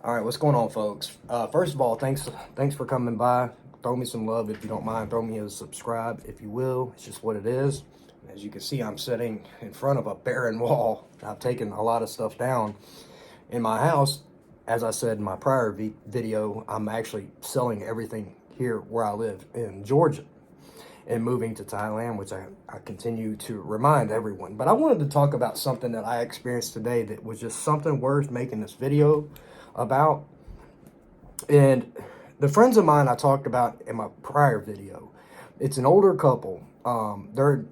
All right, what's going on, folks? First of all, thanks for coming by. Throw me some love if you don't mind. Throw me a subscribe if you will. It's just what it is. As you can see, I'm sitting in front of a barren wall. I've taken a lot of stuff down in my house. As I said in my prior video, I'm actually selling everything here where I live in Georgia and moving to Thailand, which I continue to remind everyone. But I wanted to talk about something that I experienced today that was just something worth making this video about. And the friends of mine I talked about in my prior video, it's an older couple. They're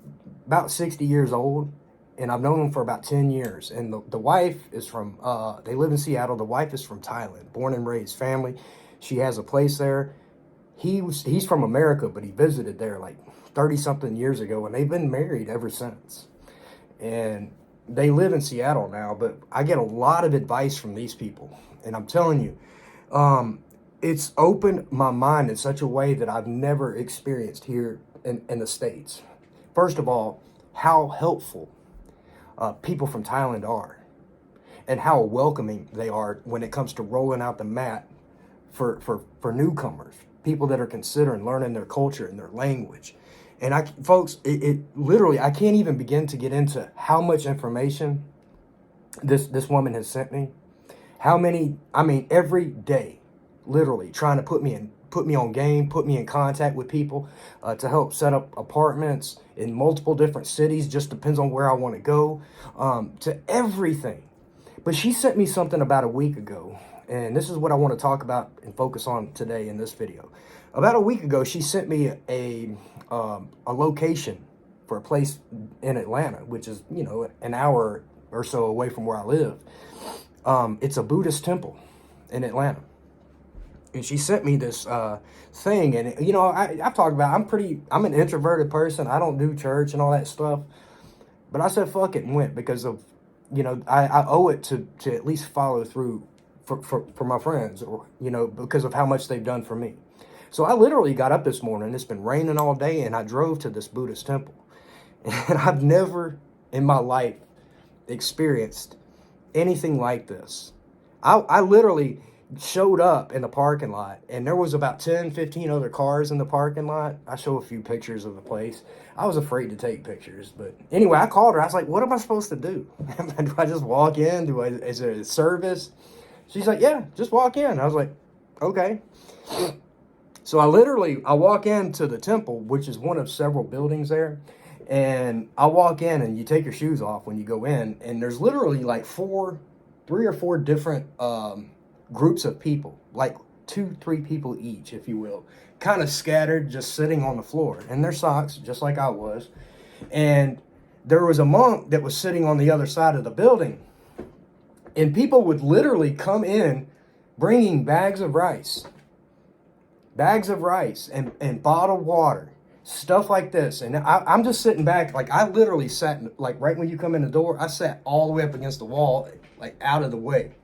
about 60 years old, and I've known them for about 10 years. And the wife is from, they live in Seattle. The wife is from Thailand, born and raised family. She has a place there. He's from America, but he visited there like 30-something years ago, and they've been married ever since. And they live in Seattle now, but I get a lot of advice from these people. And I'm telling you, it's opened my mind in such a way that I've never experienced here in the States. First of all, how helpful people from Thailand are, and how welcoming they are when it comes to rolling out the mat for newcomers, people that are considering learning their culture and their language. And folks, it literally, I can't even begin to get into how much information this woman has sent me. How many, I mean, every day, literally trying to put me on game, put me in contact with people to help set up apartments in multiple different cities. Just depends on where I want to go, to everything. But she sent me something about a week ago, and this is what I want to talk about and focus on today in this video. About a week ago, she sent me a location for a place in Atlanta, which is, you know, an hour or so away from where I live. It's a Buddhist temple in Atlanta. And she sent me this thing. And, you know, I've talked about, I'm an introverted person. I don't do church and all that stuff. But I said, fuck it, and went because of, you know, I owe it to at least follow through for my friends, or, you know, because of how much they've done for me. So I literally got up this morning. It's been raining all day, and I drove to this Buddhist temple. And I've never in my life experienced anything like this. I literally showed up in the parking lot, and there was about 10, 15 other cars in the parking lot. I show a few pictures of the place. I was afraid to take pictures, but anyway, I called her. I was like, what am I supposed to do? Do I just walk in? Is there a service? She's like, yeah, just walk in. I was like, okay. So I walk into the temple, which is one of several buildings there. And I walk in, and you take your shoes off when you go in. And there's literally like 3 or 4 different groups of people, like 2-3 people each, if you will, kind of scattered, just sitting on the floor in their socks, just like I was. And there was a monk that was sitting on the other side of the building. And people would literally come in bringing bags of rice and bottled water, stuff like this. And I'm just sitting back, like I literally sat, like right when you come in the door, I sat all the way up against the wall, like out of the way.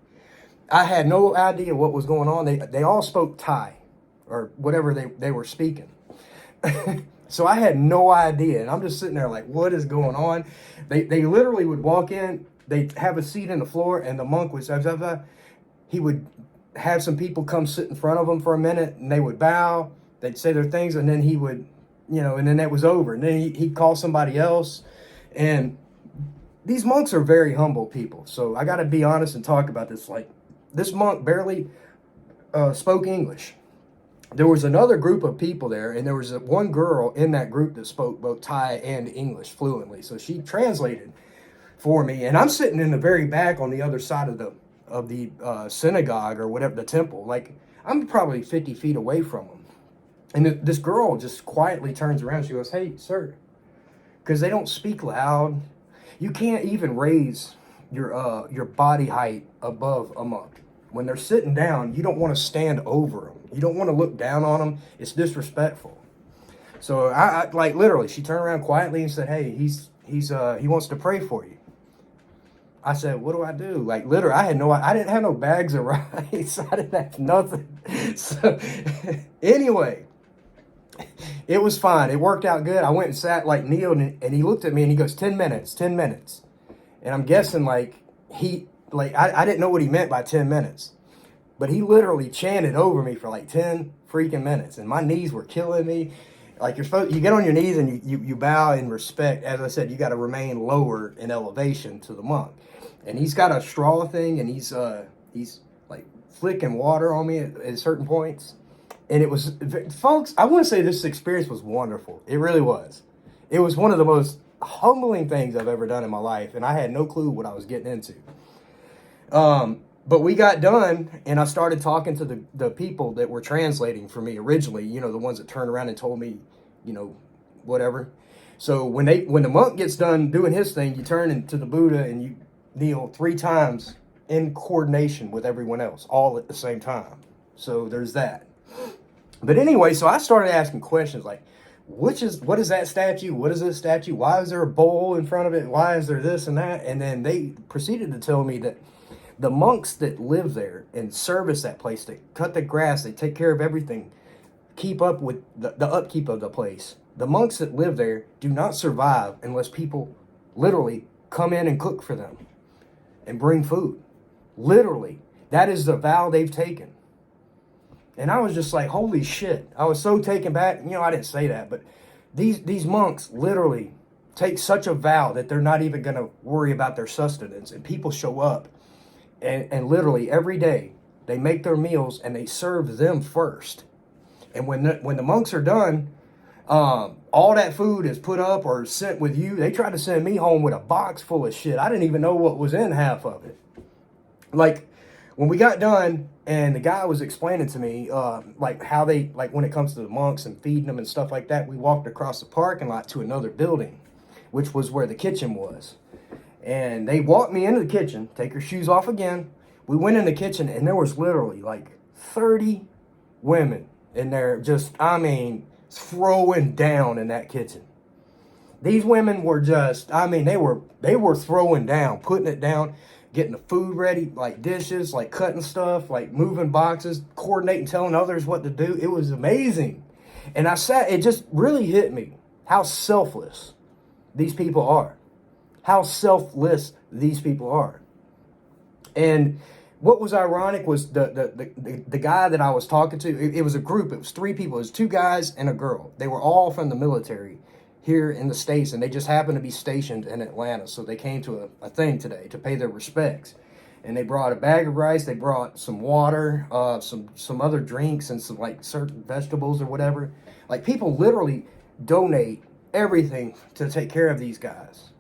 I had no idea what was going on. They all spoke Thai or whatever they were speaking. So I had no idea. And I'm just sitting there like, what is going on? They literally would walk in, they'd have a seat in the floor, and the monk would, he would have some people come sit in front of him for a minute, and they would bow, they'd say their things, and then he would, you know, and then that was over. And then he'd call somebody else. And these monks are very humble people. So I got to be honest and talk about this. Like, this monk barely spoke English. There was another group of people there, and there was one girl in that group that spoke both Thai and English fluently. So she translated for me, and I'm sitting in the very back on the other side of the synagogue or whatever, the temple. Like, I'm probably 50 feet away from them. And this girl just quietly turns around. She goes, hey, sir, because they don't speak loud. You can't even raise your body height above a monk. When they're sitting down, you don't want to stand over them. You don't want to look down on them. It's disrespectful. So I like literally, she turned around quietly and said, hey, he wants to pray for you. I said, what do I do? Like, literally, I didn't have no bags of rice. I didn't have nothing. So anyway, it was fine. It worked out good. I went and sat, like, kneeled, and he looked at me and he goes, 10 minutes. And I'm guessing, like, I didn't know what he meant by 10 minutes. But he literally chanted over me for like 10 freaking minutes, and my knees were killing me. Like you get on your knees and you bow in respect. As I said, you got to remain lower in elevation to the monk. And he's got a straw thing, and he's like flicking water on me at certain points. And it was, folks, I want to say this experience was wonderful. It really was. It was one of the most humbling things I've ever done in my life, and I had no clue what I was getting into. But we got done, and I started talking to the people that were translating for me originally, you know, the ones that turned around and told me, you know, whatever. So when the monk gets done doing his thing, you turn into the Buddha and you kneel 3 times in coordination with everyone else, all at the same time. So there's that. But anyway, so I started asking questions like, what is that statue? What is this statue? Why is there a bowl in front of it? Why is there this and that? And then they proceeded to tell me that the monks that live there and service that place, they cut the grass, they take care of everything, keep up with the upkeep of the place. The monks that live there do not survive unless people literally come in and cook for them and bring food. Literally. That is the vow they've taken. And I was just like, holy shit. I was so taken back. You know, I didn't say that, but these monks literally take such a vow that they're not even going to worry about their sustenance. And people show up. And literally every day they make their meals and they serve them first. And when the monks are done, all that food is put up or sent with you. They tried to send me home with a box full of shit. I didn't even know what was in half of it. Like when we got done and the guy was explaining to me like how they, like when it comes to the monks and feeding them and stuff like that, we walked across the parking lot to another building, which was where the kitchen was. And they walked me into the kitchen, take your shoes off again. We went in the kitchen and there was literally like 30 women in there just, I mean, throwing down in that kitchen. These women were just, I mean, they were throwing down, putting it down, getting the food ready, like dishes, like cutting stuff, like moving boxes, coordinating, telling others what to do. It was amazing. And it just really hit me how selfless these people are. How selfless these people are. And what was ironic was the guy that I was talking to, it was a group, it was 3 people, it was 2 guys and a girl. They were all from the military here in the States, and they just happened to be stationed in Atlanta. So they came to a thing today to pay their respects. And they brought a bag of rice, they brought some water, some other drinks, and some like certain vegetables or whatever. Like people literally donate everything to take care of these guys.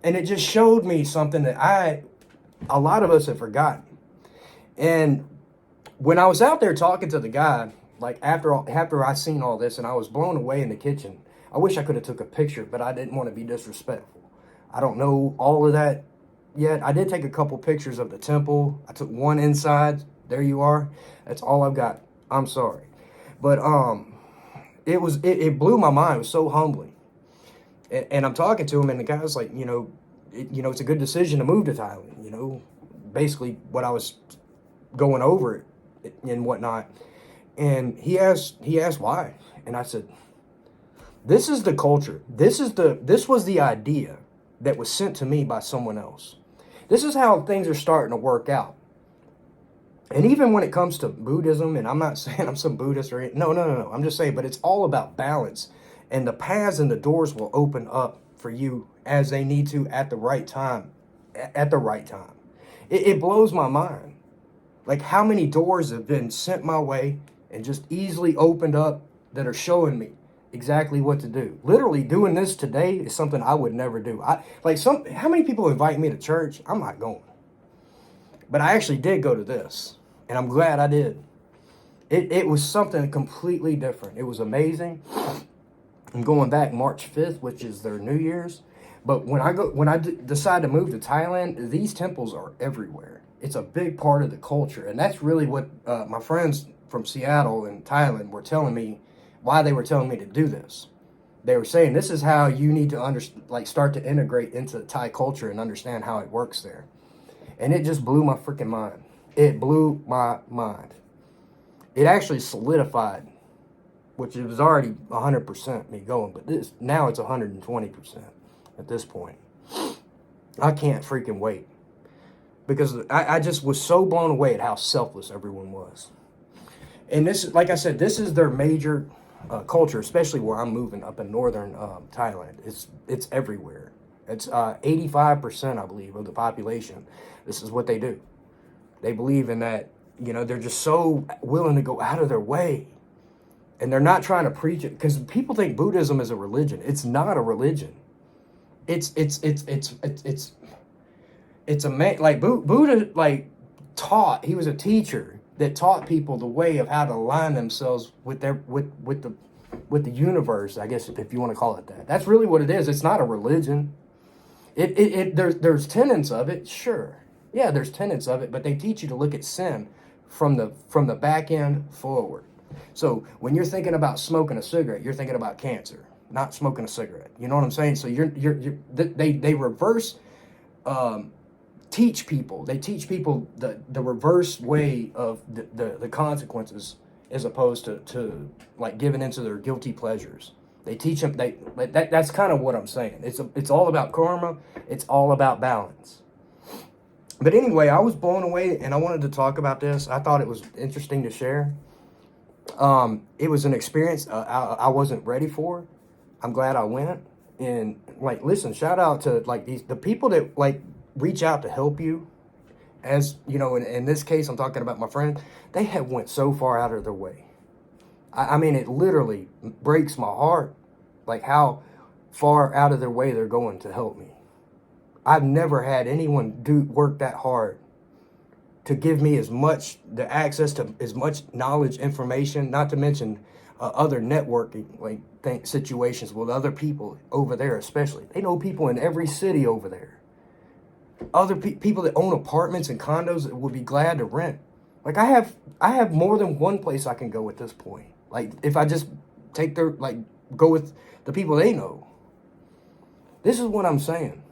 And it just showed me something that a lot of us have forgotten. And when I was out there talking to the guy, like after I seen all this and I was blown away in the kitchen, I wish I could have took a picture, but I didn't want to be disrespectful. I don't know all of that yet. I did take a couple pictures of the temple. I took one inside. There you are. That's all I've got. I'm sorry. But it blew my mind. It was so humbling. And I'm talking to him, and the guy's like, it's a good decision to move to Thailand, basically what I was going over it and whatnot. And he asked why. And I said, this is the culture. This was the idea that was sent to me by someone else. This is how things are starting to work out. And even when it comes to Buddhism, and I'm not saying I'm some Buddhist or anything. No. I'm just saying, but it's all about balance. And the paths and the doors will open up for you as they need to at the right time. At the right time. It blows my mind. Like how many doors have been sent my way and just easily opened up that are showing me exactly what to do. Literally doing this today is something I would never do. How many people invite me to church? I'm not going. But I actually did go to this. And I'm glad I did. It was something completely different. It was amazing. I'm going back March 5th, which is their New Year's. But when I decide to move to Thailand, these temples are everywhere. It's a big part of the culture. And that's really what my friends from Seattle and Thailand were telling me, why they were telling me to do this. They were saying this is how you need to start to integrate into Thai culture and understand how it works there. And it just blew my freaking mind. It blew my mind. It actually solidified, which it was already 100% me going, but now it's 120% at this point. I can't freaking wait. because I just was so blown away at how selfless everyone was. And this, like I said, this is their major culture, especially where I'm moving up in northern Thailand. It's everywhere. It's 85%, I believe, of the population. This is what they do. They believe in that, you know, they're just so willing to go out of their way. And they're not trying to preach it, because people think Buddhism is a religion. It's not a religion. It's a man, like Buddha, like taught. He was a teacher that taught people the way of how to align themselves with the universe, I guess, if you want to call it that. That's really what it is. It's not a religion. There's tenets of it, sure. Yeah, there's tenets of it, but they teach you to look at sin from the back end forward. So when you're thinking about smoking a cigarette, you're thinking about cancer, not smoking a cigarette. You know what I'm saying? So they reverse teach people. They teach people the reverse way of the consequences, as opposed to like giving into their guilty pleasures. They teach them. That's kind of what I'm saying. It's all about karma. It's all about balance. But anyway, I was blown away, and I wanted to talk about this. I thought it was interesting to share. It was an experience I wasn't ready for. I'm glad I went. And like, listen, shout out to like the people that like reach out to help you. As you know, in this case, I'm talking about my friend. They have went so far out of their way. I mean, it literally breaks my heart, like how far out of their way they're going to help me. I've never had anyone work that hard to give me as much, the access to as much knowledge, information, not to mention other networking situations with other people over there, especially. They know people in every city over there. Other people that own apartments and condos that would be glad to rent. Like I have more than one place I can go at this point. Like if I just go with the people they know. This is what I'm saying.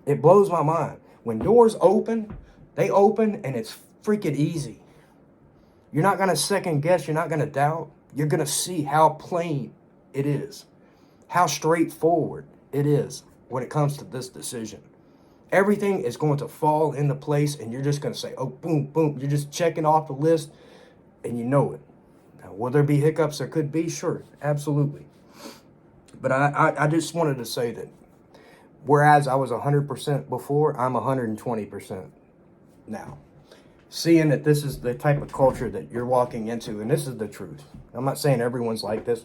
It blows my mind. When doors open, they open, and it's freaking easy. You're not going to second guess. You're not going to doubt. You're going to see how plain it is, how straightforward it is when it comes to this decision. Everything is going to fall into place, and you're just going to say, oh, boom, boom. You're just checking off the list, and you know it. Now, will there be hiccups? There could be, sure, absolutely. But I just wanted to say that whereas I was 100% before, I'm 120% now. Seeing that this is the type of culture that you're walking into, and this is the truth. I'm not saying everyone's like this.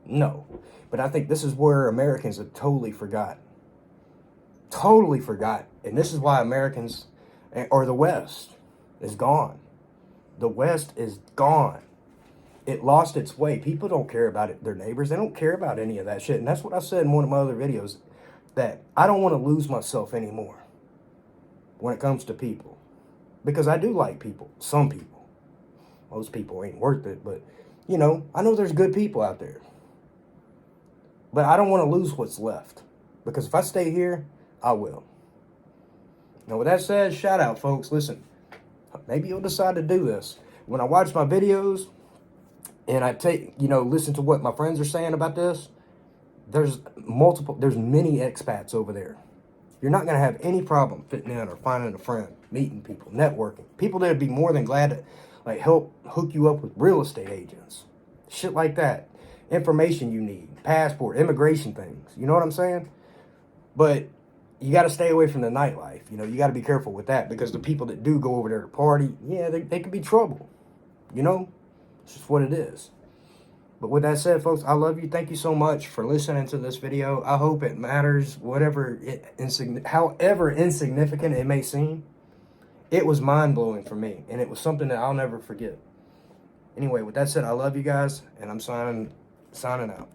No. But I think this is where Americans have totally forgot. Totally forgot. And this is why Americans, or the West, is gone. The West is gone. It lost its way. People don't care about their neighbors. They don't care about any of that shit. And that's what I said in one of my other videos, that I don't want to lose myself anymore when it comes to people. Because I do like people. Some people. Most people ain't worth it. But, you know, I know there's good people out there. But I don't want to lose what's left. Because if I stay here, I will. Now, with that said, shout out, folks. Listen, maybe you'll decide to do this. When I watch my videos and I listen to what my friends are saying about this, there's many expats over there. You're not going to have any problem fitting in or finding a friend, meeting people, networking. People that would be more than glad to like help hook you up with real estate agents. Shit like that. Information you need, passport, immigration things. You know what I'm saying? But you got to stay away from the nightlife. You know, you got to be careful with that, because the people that do go over there to party, yeah, they could be trouble. You know? It's just what it is. But with that said, folks, I love you. Thank you so much for listening to this video. I hope it matters, however insignificant it may seem. It was mind-blowing for me, and it was something that I'll never forget. Anyway, with that said, I love you guys, and I'm signing out.